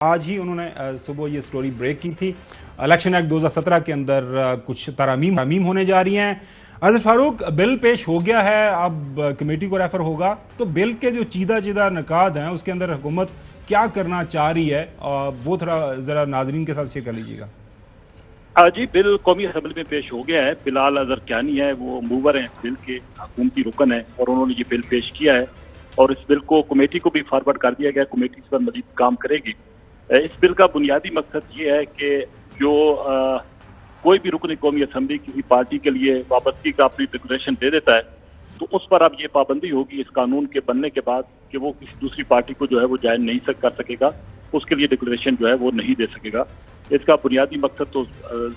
आज ही उन्होंने सुबह ये स्टोरी ब्रेक की थी। इलेक्शन एक्ट 2017 के अंदर कुछ तरमीम होने जा रही हैं। अजहर फारूक, बिल पेश हो गया है, अब कमेटी को रेफर होगा, तो बिल के जो चीदा नकाद हैं उसके अंदर हुकूमत क्या करना चाह रही है, वो थोड़ा जरा नाजरीन के साथ शेयर कर लीजिएगा। जी, बिल कौमी असेंबली में पेश हो गया है। बिलाल अजहर कियानी है, वो मूवर हैं इस बिल के, हुकूमती रुकन है, और उन्होंने ये बिल पेश किया है और इस बिल को कमेटी को भी फॉरवर्ड कर दिया गया। कमेटी इस पर मजीद काम करेगी। इस बिल का बुनियादी मकसद ये है कि जो कोई भी रुकन कौमी असेंबली किसी पार्टी के लिए वाबस्तगी का अपनी डिक्लेरेशन दे देता है, तो उस पर अब ये पाबंदी होगी इस कानून के बनने के बाद कि वो किसी दूसरी पार्टी को जो है वो ज्वाइन नहीं कर सकेगा, उसके लिए डिक्लेरेशन जो है वो नहीं दे सकेगा। इसका बुनियादी मकसद तो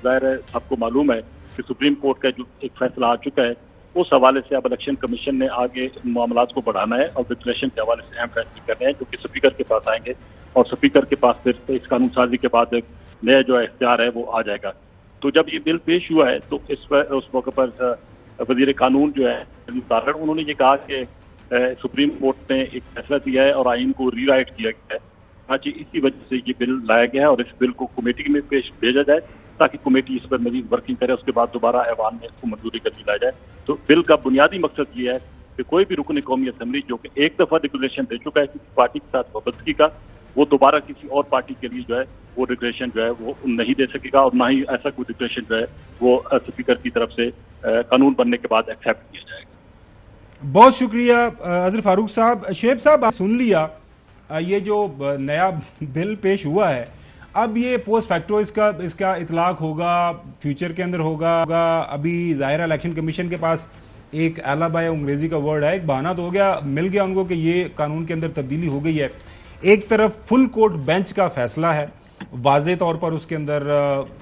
जाहिर है, सबको मालूम है कि सुप्रीम कोर्ट का जो एक फैसला आ चुका है, उस हवाले से अब इलेक्शन कमीशन ने आगे मामला को बढ़ाना है और डिक्लेरेशन के हवाले से अहम फैसले करने हैं, जो कि स्पीकर के पास आएंगे और स्पीकर के पास फिर इस कानून साजी के बाद एक नया जो इख्तियार है वो आ जाएगा। तो जब ये बिल पेश हुआ है तो उस मौके पर वजीर कानून जो है उन्होंने ये कहा कि सुप्रीम कोर्ट ने एक फैसला दिया है और आइन को रीराइट किया गया है। आज इसी वजह से ये बिल लाया गया है और इस बिल को कमेटी में भेजा जाए ताकि कमेटी इस पर मजीद वर्किंग करे, उसके बाद दोबारा ऐवान में इसको मंजूरी कर दी जाए। तो बिल का बुनियादी मकसद ये है कि कोई भी रुकन कौमी असेंबली जो कि एक दफा डिक्लेरेशन दे चुका है किसी पार्टी के साथ वाबस्तगी का, वो दोबारा किसी और पार्टी के लिए जो है वो डिक्लेरेशन जो है वो नहीं दे सकेगा और ना ही ऐसा कोई डिक्लेरेशन जो है वो स्पीकर की तरफ से कानून बनने के बाद एक्सेप्ट किया जाएगा। बहुत शुक्रिया अजहर फारूक साहब। शेब साहब, आप सुन लिया, ये जो नया बिल पेश हुआ है, अब ये पोस्ट फैक्टो इसका इतलाक होगा, फ्यूचर के अंदर होगा। अभी ज़ाहिर इलेक्शन कमीशन के पास एक एलाबाय अंग्रेजी का वर्ड है, एक बहाना तो हो गया, मिल गया उनको कि ये कानून के अंदर तब्दीली हो गई है। एक तरफ फुल कोर्ट बेंच का फैसला है, वाज़े तौर पर उसके अंदर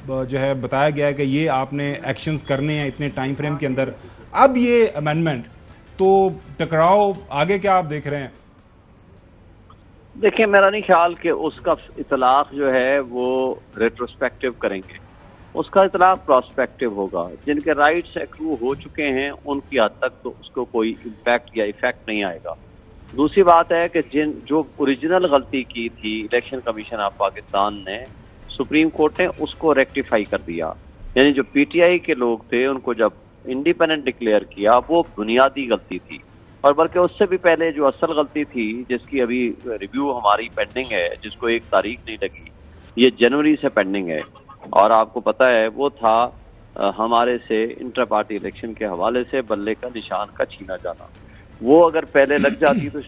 जो है बताया गया है कि ये आपने एक्शंस करने हैं इतने टाइम फ्रेम के अंदर। अब ये अमेंडमेंट, तो टकराव आगे क्या आप देख रहे हैं? देखिए, मेरा नहीं ख्याल कि उसका इतलाक जो है वो रेट्रोस्पेक्टिव करेंगे, उसका इतलाक प्रोस्पेक्टिव होगा। जिनके राइट्स एक्रू हो चुके हैं उनकी हद तक तो उसको कोई इम्पैक्ट या इफेक्ट नहीं आएगा। दूसरी बात है कि जो ओरिजिनल गलती की थी इलेक्शन कमीशन ऑफ पाकिस्तान ने, सुप्रीम कोर्ट ने उसको रेक्टिफाई कर दिया। यानी जो पीटीआई के लोग थे उनको जब इंडिपेंडेंट डिक्लेयर किया, वो बुनियादी गलती थी। और बल्कि उससे भी पहले जो असल गलती थी, जिसकी अभी रिव्यू हमारी पेंडिंग है, जिसको एक तारीख नहीं लगी, ये जनवरी से पेंडिंग है। और आपको पता है वो था हमारे से इंटर पार्टी इलेक्शन के हवाले से बल्ले का निशान का छीना जाना। वो अगर पहले लग जाती तो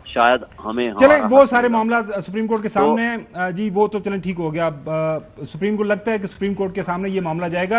शायद हमें चले वो सारे मामला सुप्रीम कोर्ट के सामने जी, वो तो चलें ठीक हो गया। सुप्रीम कोर्ट लगता है कि सुप्रीम कोर्ट के सामने ये मामला जाएगा।